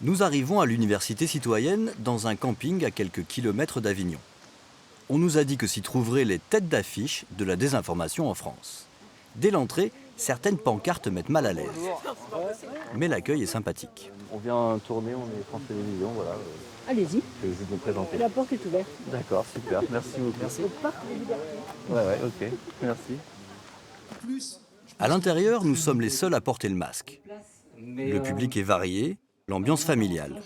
Nous arrivons à l'université citoyenne dans un camping à quelques kilomètres d'Avignon. On nous a dit que s'y trouveraient les têtes d'affiche de la désinformation en France. Dès l'entrée, certaines pancartes mettent mal à l'aise. Mais l'accueil est sympathique. On vient tourner, on est France Télévisions, voilà. Allez-y. Je vais vous présenter. La porte est ouverte. D'accord, super, merci beaucoup. Merci. Au parc des Libertés. Ouais, ok, merci. À l'intérieur, nous sommes les seuls à porter le masque. Le public est varié, l'ambiance familiale.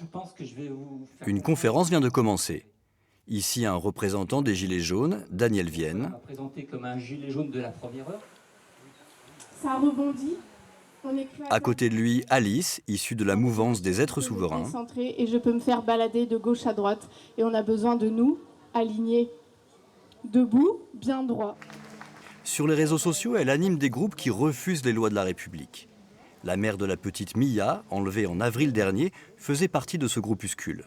Une conférence vient de commencer. Ici, un représentant des Gilets jaunes, Daniel Vienne. Présenté comme un gilet jaune de la première heure. Ça rebondit. À côté de lui, Alice, issue de la mouvance des êtres souverains. Et je peux me faire balader de gauche à droite. Et on a besoin de nous, alignés, debout, bien droit. Sur les réseaux sociaux, elle anime des groupes qui refusent les lois de la République. La mère de la petite Mia, enlevée en avril dernier, faisait partie de ce groupuscule.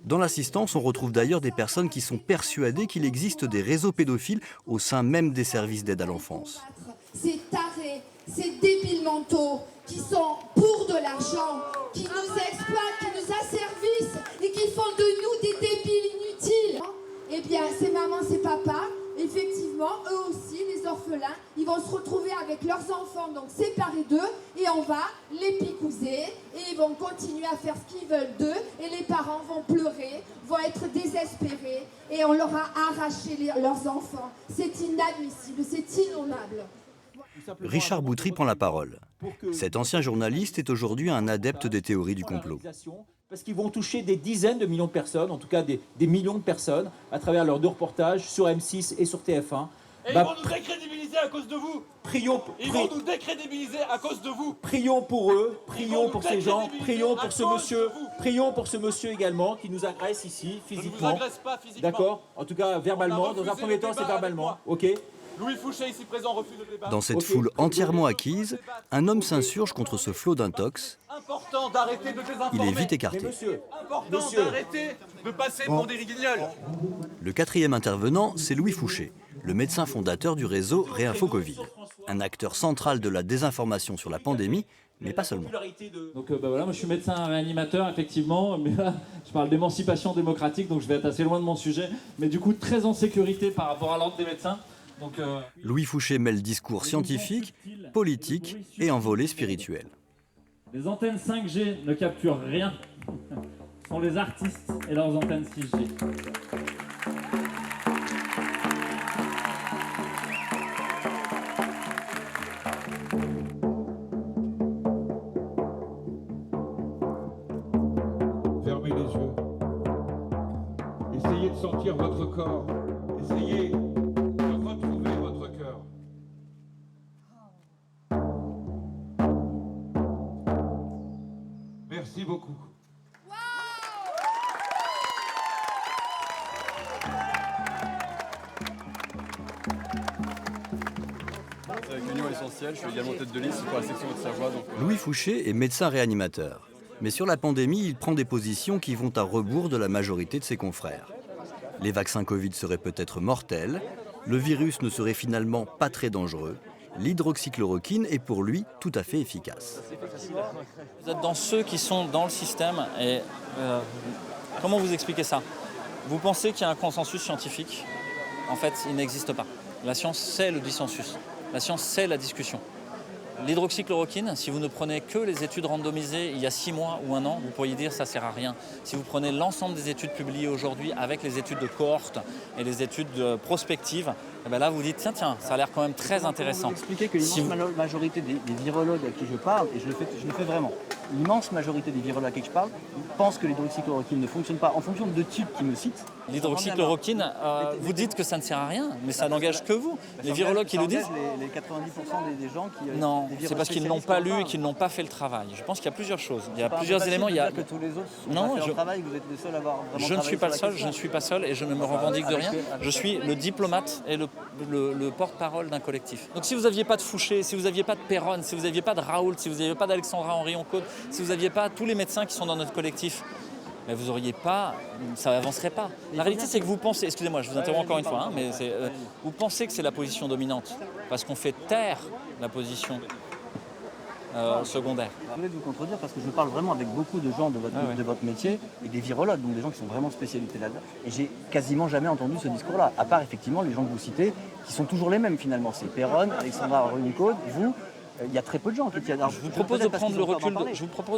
Dans l'assistance, on retrouve d'ailleurs des personnes qui sont persuadées qu'il existe des réseaux pédophiles au sein même des services d'aide à l'enfance. Ces tarés, ces débiles mentaux qui sont pour de l'argent, qui nous exploitent, qui nous asservissent et qui font de nous des débiles inutiles. Eh bien, ces mamans, ces papas, effectivement, eux aussi, les orphelins, ils vont se retrouver avec leurs enfants, donc séparés d'eux, et on va les picouser, et ils vont continuer à faire ce qu'ils veulent d'eux, et les parents vont pleurer, vont être désespérés, et on leur a arraché leurs enfants. C'est inadmissible, c'est innommable. Richard Boutry prend la parole. Cet ancien journaliste est aujourd'hui un adepte des théories du complot. Parce qu'ils vont toucher des dizaines de millions de personnes, en tout cas des millions de personnes, à travers leurs 2 reportages sur M6 et sur TF1. Et ils vont nous décrédibiliser à cause de vous. Ils vont nous décrédibiliser à cause de vous. Prions pour eux, prions pour ces gens, prions pour ce monsieur, prions pour ce monsieur également qui nous agresse ici physiquement. Je ne vous agresse pas physiquement. D'accord. En tout cas verbalement. Dans un premier temps, c'est verbalement. Ok. Louis Fouché, ici présent, refuse le débat. Dans cette foule entièrement acquise, un homme s'insurge contre ce flot d'intox. Important d'arrêter de désinformer. Il est vite écarté. Important d'arrêter de passer pour des guignols. Le quatrième intervenant, c'est Louis Fouché, le médecin fondateur du réseau Réinfo Covid. Un acteur central de la désinformation sur la pandémie, mais pas seulement. Donc voilà, moi je suis médecin réanimateur effectivement, mais là je parle d'émancipation démocratique, donc je vais être assez loin de mon sujet, mais du coup très en sécurité par rapport à l'ordre des médecins. Donc, Louis Fouché mêle discours scientifique, politique et envolée spirituelle. Les antennes 5G ne capturent rien. Ce sont les artistes et leurs antennes 6G. Fermez les yeux. Essayez de sentir votre corps. Essayez de retrouver votre cœur. Merci beaucoup. Union essentielle, je suis également tête de liste pour la section de Savoie. Louis Fouché est médecin réanimateur. Mais sur la pandémie, il prend des positions qui vont à rebours de la majorité de ses confrères. Les vaccins Covid seraient peut-être mortels, le virus ne serait finalement pas très dangereux, l'hydroxychloroquine est pour lui tout à fait efficace. Vous êtes dans ceux qui sont dans le système et comment vous expliquez ça? Vous pensez qu'il y a un consensus scientifique? En fait, il n'existe pas. La science, c'est le dissensus. La science, c'est la discussion. L'hydroxychloroquine, si vous ne prenez que les études randomisées il y a 6 mois ou 1 an, vous pourriez dire que ça ne sert à rien. Si vous prenez l'ensemble des études publiées aujourd'hui avec les études de cohorte et les études prospectives, et bien là vous dites tiens, ça a l'air quand même très intéressant. Vous expliquez que l'immense majorité des virologues à qui je parle, et je le fais vraiment, l'immense majorité des virologues à qui je parle pensent que l'hydroxychloroquine ne fonctionne pas en fonction de types qui me citent. L'hydroxychloroquine, vous dites que ça ne sert à rien, mais ça n'engage que vous. Les virologues qui le disent. Les 90% des gens qui. Non, c'est parce qu'ils ne l'ont pas lu et qu'ils n'ont pas fait le travail. Je pense qu'il y a plusieurs choses. Il y a plusieurs éléments. Il y a que tous les autres non, fait travail, vous êtes les seuls à avoir vraiment. Je ne suis pas le seul. Je ne suis pas seul et je ne me revendique de rien. Je suis le diplomate et le porte-parole d'un collectif. Donc si vous n'aviez pas de Fouché, si vous n'aviez pas de Perron, si vous n'aviez pas de Raoult, si vous n'aviez pas d'Alexandra Henry-Oncode, si vous n'aviez pas tous les médecins qui sont dans notre collectif, mais vous n'auriez pas, ça n'avancerait pas. La réalité, c'est que vous pensez, excusez-moi, je vous interromps encore une fois, mais vous pensez que c'est la position dominante, parce qu'on fait taire la position secondaires. Je voulais vous contredire parce que je parle vraiment avec beaucoup de gens de votre métier et des virologues, donc des gens qui sont vraiment spécialisés là-dedans. Et j'ai quasiment jamais entendu ce discours-là, à part effectivement les gens que vous citez, qui sont toujours les mêmes finalement. C'est Perron, Alexandra Ruenicode, vous. Il y a très peu de gens qui tiennent. Je vous propose de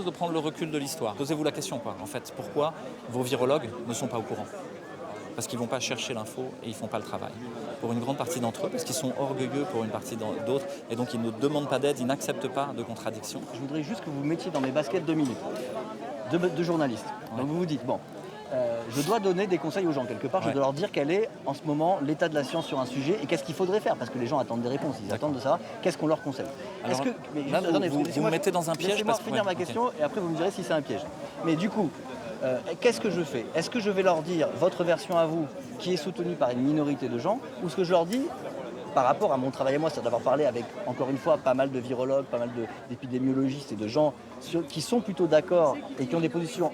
prendre le recul de l'histoire. Posez-vous la question, quoi. En fait, pourquoi vos virologues ne sont pas au courant? Parce qu'ils ne vont pas chercher l'info et ils ne font pas le travail. Pour une grande partie d'entre eux, parce qu'ils sont orgueilleux pour une partie d'autres, et donc ils ne demandent pas d'aide, ils n'acceptent pas de contradiction. Je voudrais juste que vous mettiez dans mes baskets 2 minutes de journaliste. Ouais. Donc vous vous dites, bon, je dois donner des conseils aux gens quelque part, je dois leur dire quel est en ce moment l'état de la science sur un sujet et qu'est-ce qu'il faudrait faire, parce que les gens attendent des réponses, ils attendent de savoir qu'est-ce qu'on leur conseille. Alors, vous me mettez dans un piège. Laissez-moi finir ma question et après vous me direz si c'est un piège. Mais du coup, qu'est-ce que je fais? Est-ce que je vais leur dire votre version à vous qui est soutenue par une minorité de gens, ou ce que je leur dis par rapport à mon travail à moi, c'est d'avoir parlé avec, encore une fois, pas mal de virologues, pas mal d'épidémiologistes et de gens qui sont plutôt d'accord et qui ont des positions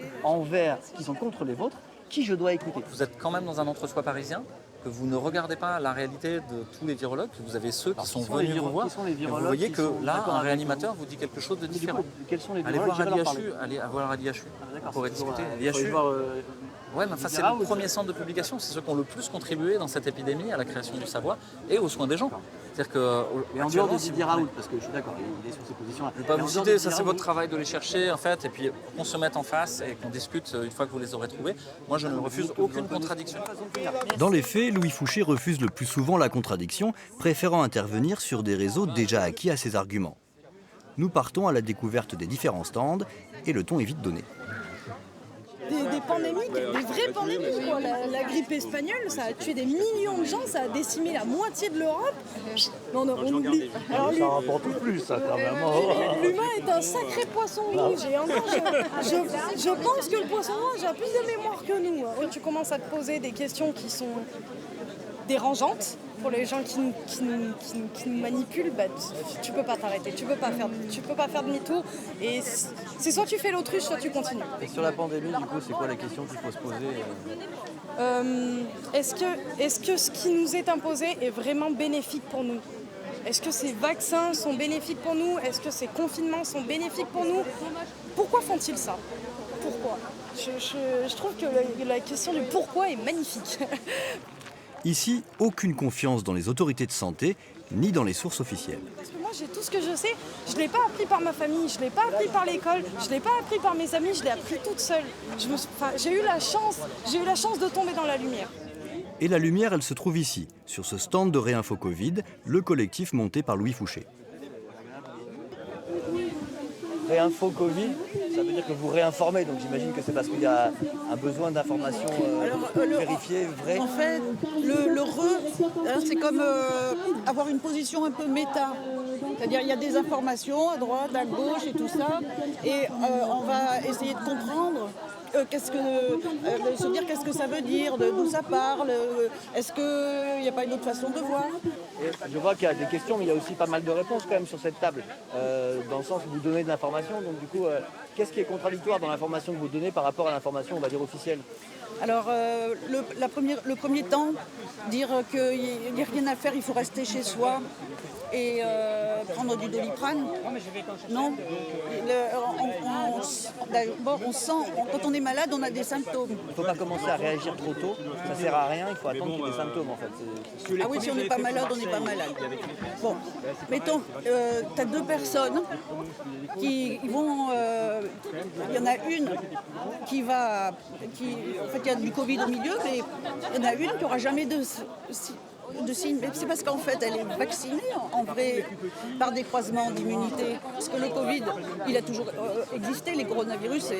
qui sont contre les vôtres, qui je dois écouter? Vous êtes quand même dans un entre-soi parisien, que vous ne regardez pas la réalité de tous les virologues, que vous avez ceux qui sont venus vous voir, et vous voyez que là, un réanimateur vous dit quelque chose de différent. Quels sont les allez voir à l'IHU, pour discuter. L'IHU, ouais, mais enfin, c'est le premier centre de publication, c'est ceux qui ont le plus contribué dans cette épidémie à la création du savoir et aux soins des gens. C'est-à-dire que, mais en dehors de Didier Raoult, parce que je suis d'accord, il est sur ces positions-là. Je ne vais pas vous citer, ça c'est votre travail de les chercher en fait, et puis qu'on se mette en face et qu'on discute une fois que vous les aurez trouvés. Moi je ne refuse aucune contradiction. Dans les faits, Louis Fouché refuse le plus souvent la contradiction, préférant intervenir sur des réseaux déjà acquis à ses arguments. Nous partons à la découverte des différents stands et le ton est vite donné. Des pandémies, des vraies pandémies, quoi. La grippe espagnole, ça a tué des millions de gens, ça a décimé la moitié de l'Europe. On oublie. Alors, ça rapporte plus, ça, quand même. L'humain est un sacré poisson rouge. Et encore, je pense que le poisson rouge a plus de mémoire que nous. Tu commences à te poser des questions qui sont dérangeantes. Pour les gens qui nous manipulent, bah, tu peux pas t'arrêter, tu peux pas faire demi-tour. Et c'est soit tu fais l'autruche, soit tu continues. Et sur la pandémie, du coup, c'est quoi la question qu'il faut se poser Est-ce que ce qui nous est imposé est vraiment bénéfique pour nous? Est-ce que ces vaccins sont bénéfiques pour nous? Est-ce que ces confinements sont bénéfiques pour nous? Pourquoi font-ils ça? Pourquoi? Je trouve que la question du pourquoi est magnifique. Ici, aucune confiance dans les autorités de santé, ni dans les sources officielles. Parce que moi, j'ai tout ce que je sais, je ne l'ai pas appris par ma famille, je ne l'ai pas appris par l'école, je ne l'ai pas appris par mes amis, je l'ai appris toute seule. J'ai eu la chance de tomber dans la lumière. Et la lumière, elle se trouve ici, sur ce stand de Réinfo Covid, le collectif monté par Louis Fouché. Réinfo Covid, ça veut dire que vous réinformez, donc j'imagine que c'est parce qu'il y a un besoin d'informations vérifiées, vraies. En fait, c'est comme avoir une position un peu méta. C'est-à-dire il y a des informations à droite, à gauche et tout ça, et on va essayer de comprendre. Se dire qu'est-ce que ça veut dire, d'où ça parle, est-ce qu'il n'y a pas une autre façon de voir? Et je vois qu'il y a des questions, mais il y a aussi pas mal de réponses quand même sur cette table, dans le sens où vous donnez de l'information, donc du coup, qu'est-ce qui est contradictoire dans l'information que vous donnez par rapport à l'information, on va dire, officielle? Alors, le premier temps, dire qu'il n'y a rien à faire, il faut rester chez soi et prendre du Doliprane. Non. D'abord, on sent, quand on est malade, on a des symptômes. Il ne faut pas commencer à réagir trop tôt, ça ne sert à rien, il faut attendre qu'il y ait des symptômes en fait. Ah oui, si on n'est pas malade, on n'est pas malade. Bon, mettons, tu as 2 personnes qui vont... Il y en a une qui va... En fait, il y a du Covid au milieu, mais il y en a une qui n'aura jamais de signes. Mais c'est parce qu'en fait, elle est vaccinée, en vrai, par des croisements d'immunité. Parce que le Covid, il a toujours existé, les coronavirus,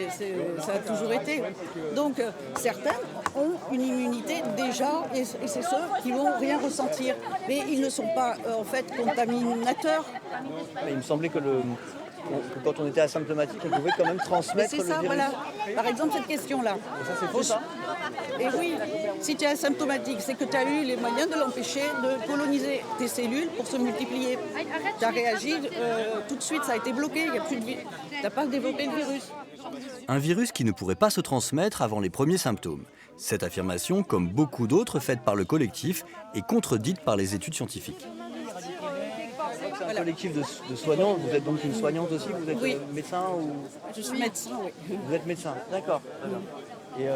ça a toujours été. Donc, certaines ont une immunité déjà, et c'est ceux qui ne vont rien ressentir. Mais ils ne sont pas, en fait, contaminateurs. Mais il me semblait que quand on était asymptomatique, on pouvait quand même transmettre le virus. C'est ça, voilà. Par exemple, cette question-là. Et ça, c'est faux, ça? Et oui, si tu es asymptomatique, c'est que tu as eu les moyens de l'empêcher de coloniser tes cellules pour se multiplier. Tu as réagi tout de suite, ça a été bloqué, il n'y a plus de vie. Tu n'as pas développé le virus. Un virus qui ne pourrait pas se transmettre avant les premiers symptômes. Cette affirmation, comme beaucoup d'autres faites par le collectif, est contredite par les études scientifiques. c'est un Voilà. collectif de soignants. Vous êtes donc une soignante aussi? Vous êtes Oui. médecin ou... Je suis médecin, oui. Vous êtes médecin, d'accord. Et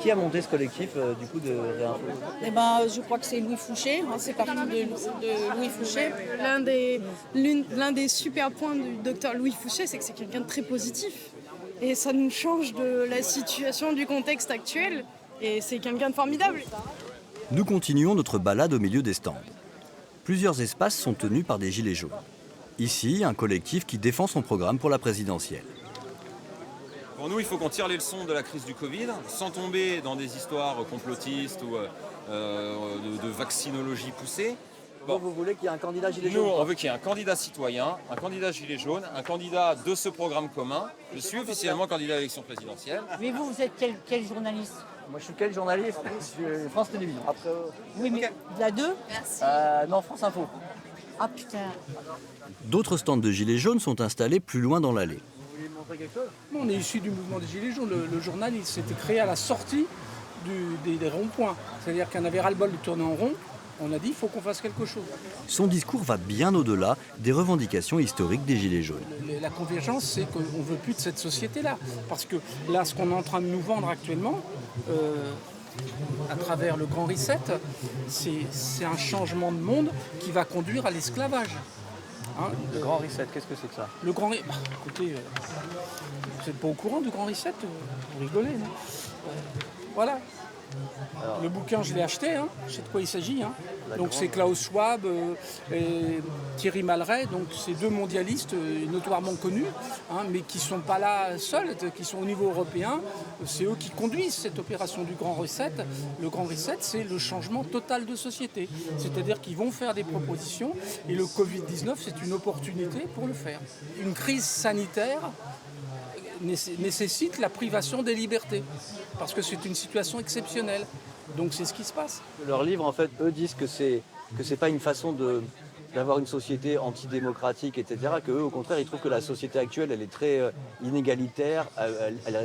qui a monté ce collectif du coup de Réinfo? Eh ben, je crois que c'est Louis Fouché, hein, c'est parti de Louis Fouché. L'un des super points du docteur Louis Fouché, c'est que c'est quelqu'un de très positif. Et ça nous change de la situation, du contexte actuel. Et c'est quelqu'un de formidable. Nous continuons notre balade au milieu des stands. Plusieurs espaces sont tenus par des gilets jaunes. Ici, un collectif qui défend son programme pour la présidentielle. Pour nous, il faut qu'on tire les leçons de la crise du Covid, sans tomber dans des histoires complotistes ou de vaccinologie poussée. Bon. Vous voulez qu'il y ait un candidat gilet jaune? Nous, on veut qu'il y ait un candidat citoyen, un candidat gilet jaune, un candidat de ce programme commun. Je suis officiellement candidat à l'élection présidentielle. Mais vous êtes quel journaliste? Moi, je suis quel journaliste? Je suis France Télévisions. Après, Oui, mais la 2? non, France Info. Ah putain. D'autres stands de gilets jaunes sont installés plus loin dans l'allée. Vous voulez me montrer quelque chose? On est issu du mouvement des Gilets jaunes. Le journal, il s'était créé à la sortie des ronds-points. C'est-à-dire qu'on avait ras-le-bol de tourner en rond. On a dit il faut qu'on fasse quelque chose. Son discours va bien au-delà des revendications historiques des Gilets jaunes. La convergence, c'est qu'on ne veut plus de cette société-là. Parce que là, ce qu'on est en train de nous vendre actuellement, à travers le Grand Reset, c'est un changement de monde qui va conduire à l'esclavage. Hein, le Grand Reset, qu'est-ce que c'est que ça? Le Grand Reset, écoutez, vous n'êtes pas au courant du Grand Reset? Vous rigolez, non? Voilà. Alors, le bouquin, je l'ai acheté, hein. Je sais de quoi il s'agit. Hein. Donc c'est Klaus Schwab et Thierry Malray, donc c'est deux mondialistes notoirement connus, hein, mais qui ne sont pas là seuls, qui sont au niveau européen. C'est eux qui conduisent cette opération du Grand Reset. Le Grand Reset, c'est le changement total de société. C'est-à-dire qu'ils vont faire des propositions et le Covid-19, c'est une opportunité pour le faire. Une crise sanitaire nécessite la privation des libertés, parce que c'est une situation exceptionnelle. Donc c'est ce qui se passe. Leurs livres, en fait, eux disent que c'est pas une façon d'avoir une société antidémocratique, etc. Que eux, au contraire, ils trouvent que la société actuelle, elle est très inégalitaire.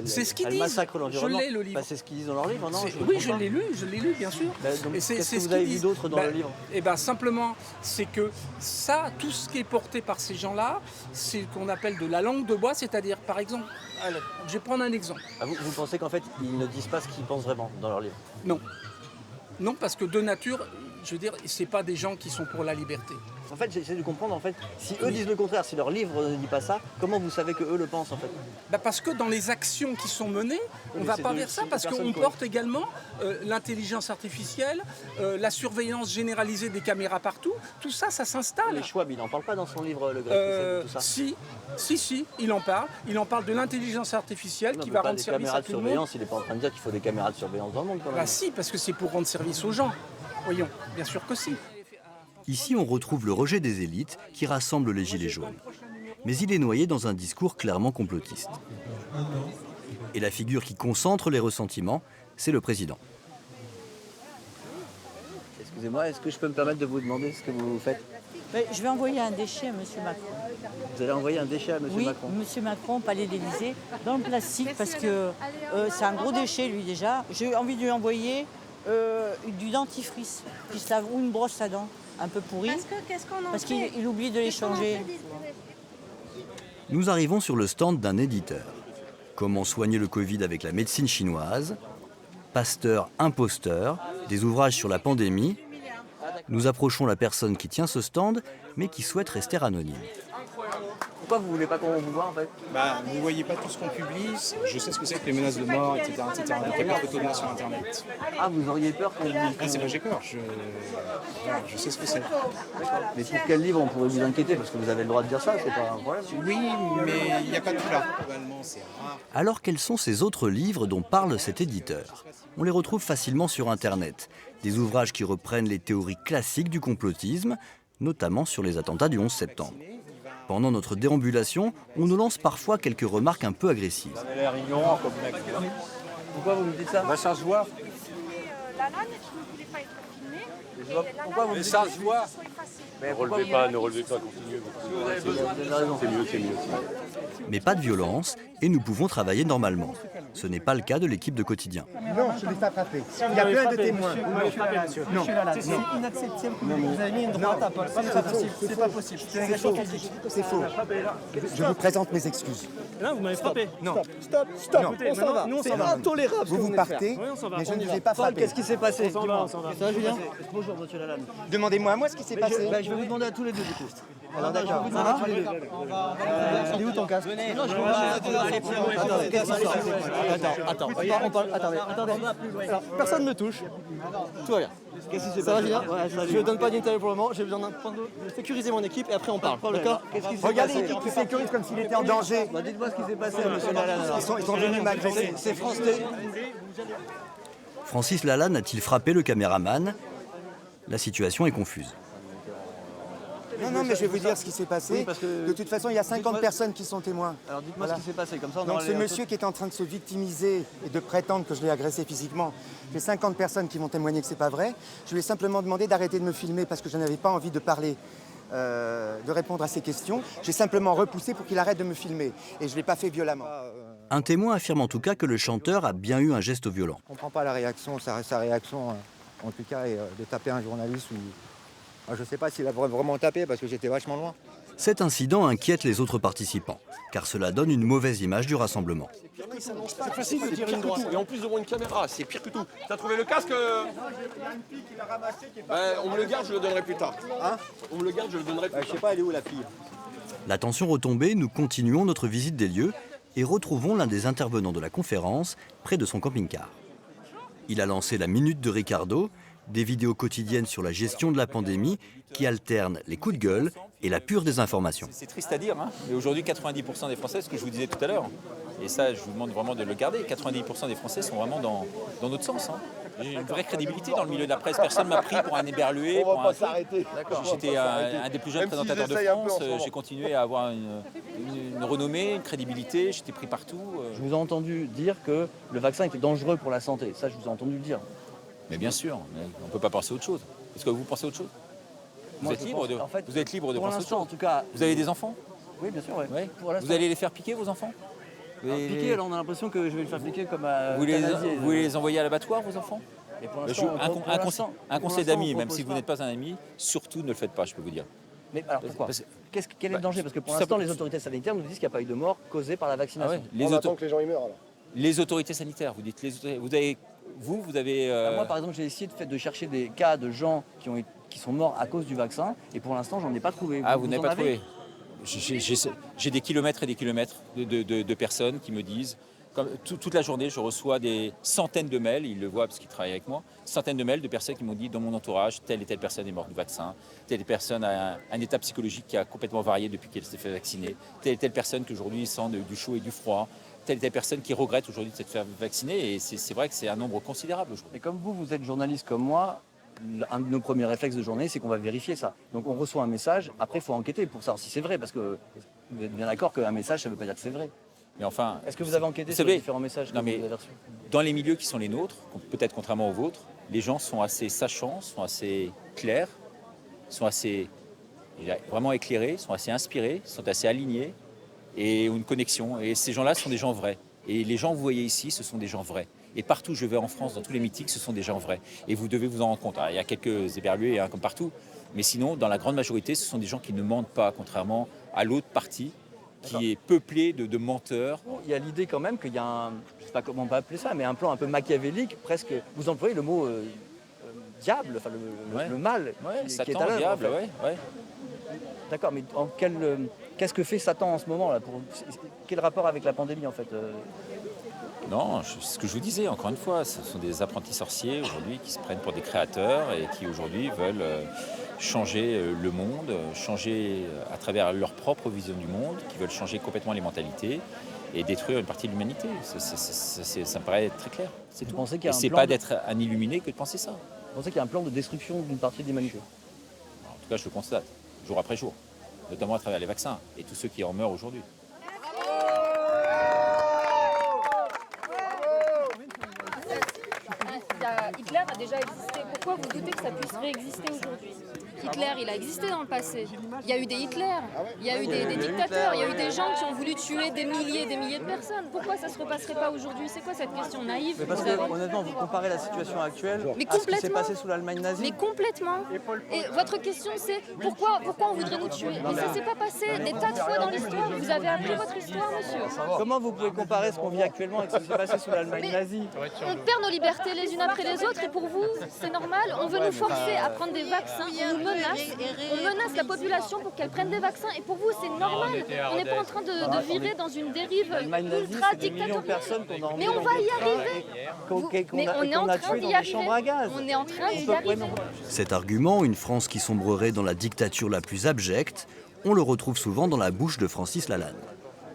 C'est ce qu'ils elle disent. massacre l'environnement. Je l'ai, le livre. Bah, c'est ce qu'ils disent dans leur livre, non? Oui, je l'ai lu, bien sûr. Bah, qu'est-ce que vous avez vu d'autre dans le livre? Eh ben, simplement, c'est que ça, tout ce qui est porté par ces gens-là, c'est ce qu'on appelle de la langue de bois, c'est-à-dire, par exemple, alors, je vais prendre un exemple. Ah, vous pensez qu'en fait, ils ne disent pas ce qu'ils pensent vraiment dans leur livre? Non. Non, parce que de nature, je veux dire, c'est pas des gens qui sont pour la liberté. En fait, j'essaie de comprendre, en fait, si eux disent le contraire, si leur livre ne dit pas ça, comment vous savez que eux le pensent, en fait? Bah parce que dans les actions qui sont menées, on ne va pas vers ça, parce qu'on porte également l'intelligence artificielle, la surveillance généralisée des caméras partout, tout ça, ça s'installe. Les Schwab, il n'en parle pas dans son livre, le tout ça? Si, il en parle. Il en parle de l'intelligence artificielle qui va rendre service à tout le monde. Des caméras de surveillance, il n'est pas en train de dire qu'il faut des caméras de surveillance dans le monde, quand même. Bah si, parce que c'est pour rendre service aux gens. Voyons, bien sûr que si. Ici, on retrouve le rejet des élites qui rassemble les Gilets jaunes. Mais il est noyé dans un discours clairement complotiste. Et la figure qui concentre les ressentiments, c'est le président. Excusez-moi, est-ce que je peux me permettre de vous demander ce que vous faites? Je vais envoyer un déchet à M. Macron. Vous allez envoyer un déchet à M. Macron? Oui, M. Macron, au Palais d'Élysée, dans le plastique, parce que c'est un gros déchet, lui, déjà. J'ai envie de lui envoyer du dentifrice, ou une brosse à dents. Un peu pourri, parce qu'il oublie de les changer. Nous arrivons sur le stand d'un éditeur. Comment soigner le Covid avec la médecine chinoise, Pasteur imposteur, des ouvrages sur la pandémie. Nous approchons la personne qui tient ce stand, mais qui souhaite rester anonyme. Pourquoi vous voulez pas qu'on vous voit, en fait? Vous ne voyez pas tout ce qu'on publie, je sais ce que c'est que les menaces de mort, etc. Donc il n'y a pas de photos de moi sur Internet. Ah, vous auriez peur qu'on vous... C'est pas j'ai peur, je sais ce que c'est. Mais pour quel livre on pourrait vous inquiéter? Parce que vous avez le droit de dire ça, c'est pas un problème. Oui, mais il n'y a pas de tout là. Globalement, c'est rare. Alors quels sont ces autres livres dont parle cet éditeur? On les retrouve facilement sur Internet. Des ouvrages qui reprennent les théories classiques du complotisme, notamment sur les attentats du 11 septembre. Pendant notre déambulation, on nous lance parfois quelques remarques un peu agressives. Vous avez l'air ignorant comme mec. Pourquoi vous me dites ça? Ça se voit. Pourquoi vous me dites ça se voit. Ne relevez pas, continuez. C'est mieux. Mais pas de violence, et nous pouvons travailler normalement. Ce n'est pas le cas de l'équipe de Quotidien. Non, je ne l'ai pas frappé. Il y a plein de témoins. Non, c'est inacceptable que vous avez mis une droite à Paul. C'est pas possible. C'est une agression physique. C'est faux. Je vous présente mes excuses. Là, vous m'avez frappé. Non. Stop. Non. On s'en va. C'est intolérable. Vous partez, mais je ne vous ai pas frappé. Qu'est-ce qui s'est passé? On s'en va. Ça va, Julien? Bonjour, monsieur Lalanne. Demandez-moi à moi ce qui s'est passé. Je vais vous demander à tous les deux, du coup. Alors d'accord. Il est où ton casque? Non, je Attends. Alors, personne ne me touche. Tout va bien. Qu'est-ce qui s'est passé? Ça va, Julien? Je ne donne pas d'interview pour le moment. J'ai besoin de sécuriser mon équipe et après on parle. D'accord? Regardez, il sécurise comme s'il était en danger. Dites-moi ce qui s'est passé, monsieur Lalanne. Ils sont venus m'agresser. C'est France Télé. Francis Lalanne a-t-il frappé le caméraman? La situation est confuse. Non, mais je vais vous dire ce qui s'est passé. Oui, parce que- De toute façon, il y a 50 personnes qui sont témoins. Alors dites-moi Voilà. ce qui s'est passé, comme ça on Donc aura ce les- monsieur qui est en train de se victimiser et de prétendre que je l'ai agressé physiquement, j'ai 50 personnes qui vont témoigner que c'est pas vrai. Je lui ai simplement demandé d'arrêter de me filmer parce que je n'avais pas envie de parler, de répondre à ses questions. J'ai simplement repoussé pour qu'il arrête de me filmer. Et je ne l'ai pas fait violemment. Un témoin affirme en tout cas que le chanteur a bien eu un geste violent. Je ne comprends pas la réaction, sa réaction en tout cas est de taper un journaliste ou... Je ne sais pas s'il a vraiment tapé parce que j'étais vachement loin. Cet incident inquiète les autres participants, car cela donne une mauvaise image du rassemblement. C'est facile de tirer une droite. Et en plus devant une caméra, c'est pire que tout. T'as trouvé le casque? On me le garde, je le donnerai plus tard. Hein? On me le garde, je le donnerai plus tard. Je sais pas, elle est où la fille? La tension retombée, nous continuons notre visite des lieux et retrouvons l'un des intervenants de la conférence près de son camping-car. Il a lancé la Minute de Ricardo, des vidéos quotidiennes sur la gestion de la pandémie qui alternent les coups de gueule et la pure désinformation. C'est triste à dire, hein, mais aujourd'hui 90% des Français, ce que je vous disais tout à l'heure, et ça je vous demande vraiment de le garder, 90% des Français sont vraiment dans notre sens. Hein. J'ai une vraie crédibilité dans le milieu de la presse, personne ne m'a pris pour un éberlué, pour un... J'étais un des plus jeunes présentateurs de France, j'ai continué à avoir une renommée, une crédibilité, j'étais pris partout. Je vous ai entendu dire que le vaccin était dangereux pour la santé. Ça, je vous ai entendu le dire. Mais bien sûr, mais on ne peut pas penser autre chose. Est-ce que vous pensez autre chose? Vous êtes libre de penser autre chose. En tout cas, vous avez des enfants? Oui, bien sûr. Ouais. Ouais. Pour l'instant. Vous allez les faire piquer, vos enfants? Piquer, alors on a l'impression que je vais le faire piquer comme à vous les envoyez à l'abattoir, vos enfants? Et pour l'instant, un conseil d'ami, même si vous n'êtes pas un ami, surtout ne le faites pas, je peux vous dire. Mais alors pourquoi? Quel est le danger? Parce que pour l'instant, les autorités sanitaires nous disent qu'il n'y a pas eu de mort causée par la vaccination. On attend que les gens y meurent alors. Les autorités sanitaires, vous dites, vous avez... Moi, par exemple, j'ai essayé de chercher des cas de gens qui sont morts à cause du vaccin, et pour l'instant, j'en ai pas trouvé. Ah, vous n'avez pas trouvé? J'ai des kilomètres et des kilomètres de personnes qui me disent, toute la journée, je reçois des centaines de mails, ils le voient parce qu'ils travaillent avec moi, centaines de mails de personnes qui m'ont dit, dans mon entourage, telle et telle personne est morte du vaccin, telle personne a un état psychologique qui a complètement varié depuis qu'elle s'est fait vacciner, telle et telle personne qui aujourd'hui sent du chaud et du froid, telle et telle personne qui regrette aujourd'hui de s'être fait vacciner, et c'est vrai que c'est un nombre considérable aujourd'hui. Et comme vous êtes journaliste comme moi, un de nos premiers réflexes de journée, c'est qu'on va vérifier ça. Donc on reçoit un message, après il faut enquêter pour savoir si c'est vrai, parce que vous êtes bien d'accord qu'un message, ça ne veut pas dire que c'est vrai. Mais enfin, est-ce que vous avez enquêté sur les différents messages que vous avez reçus? Dans les milieux qui sont les nôtres, peut-être contrairement aux vôtres, les gens sont assez sachants, sont assez clairs, sont assez vraiment éclairés, sont assez inspirés, sont assez alignés et ont une connexion. Et ces gens-là sont des gens vrais. Et les gens que vous voyez ici, ce sont des gens vrais. Et partout où je vais en France, dans tous les meetings, ce sont des gens vrais. Et vous devez vous en rendre compte. Alors, il y a quelques éberlués comme partout, mais sinon, dans la grande majorité, ce sont des gens qui ne mentent pas, contrairement à l'autre partie, qui est peuplée de menteurs. Il y a l'idée quand même qu'il y a un, je ne sais pas comment on va appeler ça, mais un plan un peu machiavélique, presque. Vous employez le mot diable, enfin le mal, qui est à l'œuvre. Diable, en fait. ouais. D'accord, mais qu'est-ce que fait Satan en ce moment là quel rapport avec la pandémie en fait? Non, ce que je vous disais, encore une fois, ce sont des apprentis sorciers aujourd'hui qui se prennent pour des créateurs et qui aujourd'hui veulent changer le monde, changer à travers leur propre vision du monde, qui veulent changer complètement les mentalités et détruire une partie de l'humanité. Ça me paraît très clair. C'est tout. Et c'est pas d'être un illuminé que de penser ça. Vous pensez qu'il y a un plan de destruction d'une partie de l'humanité? En tout cas, je le constate, jour après jour, notamment à travers les vaccins et tous ceux qui en meurent aujourd'hui. Hitler a déjà existé. Pourquoi vous doutez que ça puisse réexister aujourd'hui? Hitler, il a existé dans le passé. Il y a eu des Hitler, il y a eu des dictateurs, il y a eu des gens qui ont voulu tuer des milliers et des milliers de personnes. Pourquoi ça ne se repasserait pas aujourd'hui? C'est quoi cette question naïve? Mais parce que, honnêtement, vous comparez la situation actuelle à ce qui s'est passé sous l'Allemagne nazie. Mais complètement. Et votre question, c'est pourquoi on voudrait nous tuer? Mais ça ne s'est pas passé des tas de fois dans l'histoire. Vous avez appris votre histoire, monsieur. Comment vous pouvez comparer ce qu'on vit actuellement avec ce qui s'est passé sous l'Allemagne nazie? On perd nos libertés les unes après les autres et pour vous, c'est normal. On veut nous forcer à prendre des vaccins, on nous menace. On menace la population pour qu'elle prenne des vaccins et pour vous, c'est normal. On n'est pas en train de virer dans une dérive ultra dictatoriale. Mais on va y arriver. Mais on est en train d'y arriver. On est en train d'y arriver. Cet argument, une France qui sombrerait dans la dictature la plus abjecte, on le retrouve souvent dans la bouche de Francis Lalanne.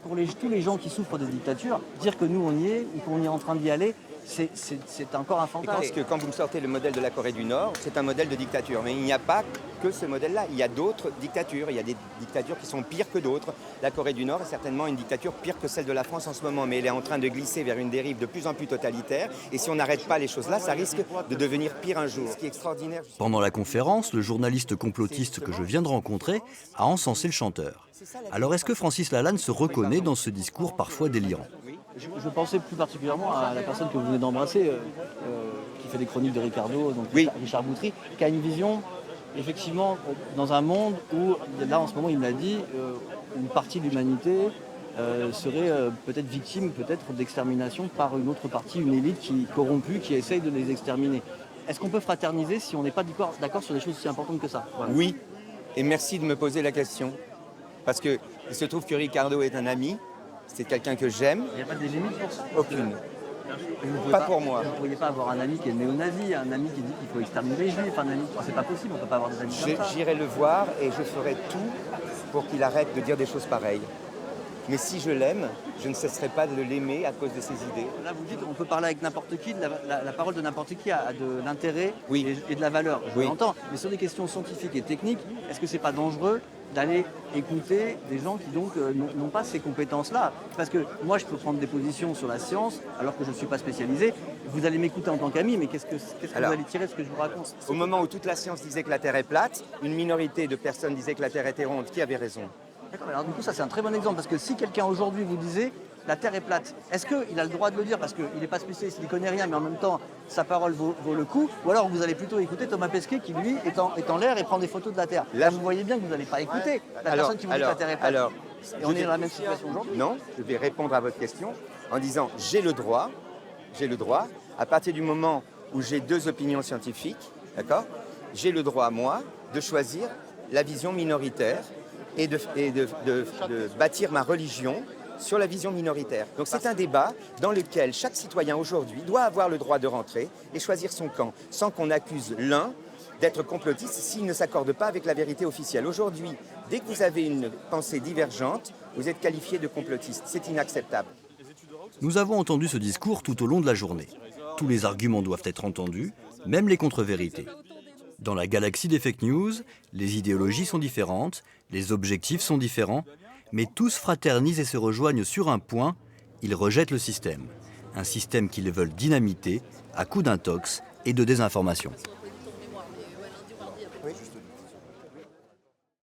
Pour tous les gens qui souffrent de dictature, dire que nous on y est ou qu'on est en train d'y aller, c'est encore un fantasme. Parce que quand vous me sortez le modèle de la Corée du Nord, c'est un modèle de dictature. Mais il n'y a pas que ce modèle-là. Il y a d'autres dictatures. Il y a des dictatures qui sont pires que d'autres. La Corée du Nord est certainement une dictature pire que celle de la France en ce moment. Mais elle est en train de glisser vers une dérive de plus en plus totalitaire. Et si on n'arrête pas les choses là, ça risque de devenir pire un jour. Ce qui est extraordinaire. Pendant la conférence, le journaliste complotiste que je viens de rencontrer a encensé le chanteur. Alors est-ce que Francis Lalanne se reconnaît dans ce discours parfois délirant? Je pensais plus particulièrement à la personne que vous venez d'embrasser, qui fait des chroniques de Ricardo, donc Richard Boutry, qui a une vision, effectivement, dans un monde où, là en ce moment il me l'a dit, une partie de l'humanité serait peut-être victime d'extermination par une autre partie, une élite corrompue qui essaye de les exterminer. Est-ce qu'on peut fraterniser si on n'est pas d'accord sur des choses aussi importantes que ça? Voilà. Oui, et merci de me poser la question. Parce qu'il se trouve que Ricardo est un ami, c'est quelqu'un que j'aime. Il n'y a pas de limites pour ça? Aucune. Pas pour moi. Vous ne pourriez pas avoir un ami qui est néo-nazi, un ami qui dit qu'il faut exterminer les juifs, un ami... C'est pas possible, on ne peut pas avoir des amis comme ça. J'irai le voir et je ferai tout pour qu'il arrête de dire des choses pareilles. Mais si je l'aime, je ne cesserai pas de l'aimer à cause de ses idées. Là, vous dites qu'on peut parler avec n'importe qui, la parole de n'importe qui a de l'intérêt et de la valeur. Je l'entends, mais sur des questions scientifiques et techniques, est-ce que c'est pas dangereux d'aller écouter des gens qui donc n'ont pas ces compétences-là? Parce que moi, je peux prendre des positions sur la science alors que je ne suis pas spécialisé. Vous allez m'écouter en tant qu'ami, mais qu'est-ce que vous allez tirer de ce que je vous raconte? Au moment où toute la science disait que la Terre est plate, une minorité de personnes disaient que la Terre était ronde. Qui avait raison? D'accord, alors du coup, ça c'est un très bon exemple, parce que si quelqu'un aujourd'hui vous disait la Terre est plate, est-ce qu'il a le droit de le dire parce qu'il n'est pas spécialiste, il ne connaît rien, mais en même temps, sa parole vaut le coup? Ou alors vous allez plutôt écouter Thomas Pesquet qui, lui, est en l'air et prend des photos de la Terre. Là, vous voyez bien que vous n'allez pas écouter la personne qui vous dit que la Terre est plate. Et on est dans la même situation aujourd'hui? Non, je vais répondre à votre question en disant j'ai le droit, à partir du moment où j'ai deux opinions scientifiques, d'accord, j'ai le droit, moi, de choisir la vision minoritaire et de bâtir ma religion sur la vision minoritaire. Donc c'est un débat dans lequel chaque citoyen aujourd'hui doit avoir le droit de rentrer et choisir son camp, sans qu'on accuse l'un d'être complotiste s'il ne s'accorde pas avec la vérité officielle. Aujourd'hui, dès que vous avez une pensée divergente, vous êtes qualifié de complotiste. C'est inacceptable. Nous avons entendu ce discours tout au long de la journée. Tous les arguments doivent être entendus, même les contre-vérités. Dans la galaxie des fake news, les idéologies sont différentes, les objectifs sont différents, mais tous fraternisent et se rejoignent sur un point, ils rejettent le système. Un système qu'ils veulent dynamiter à coups d'intox et de désinformation.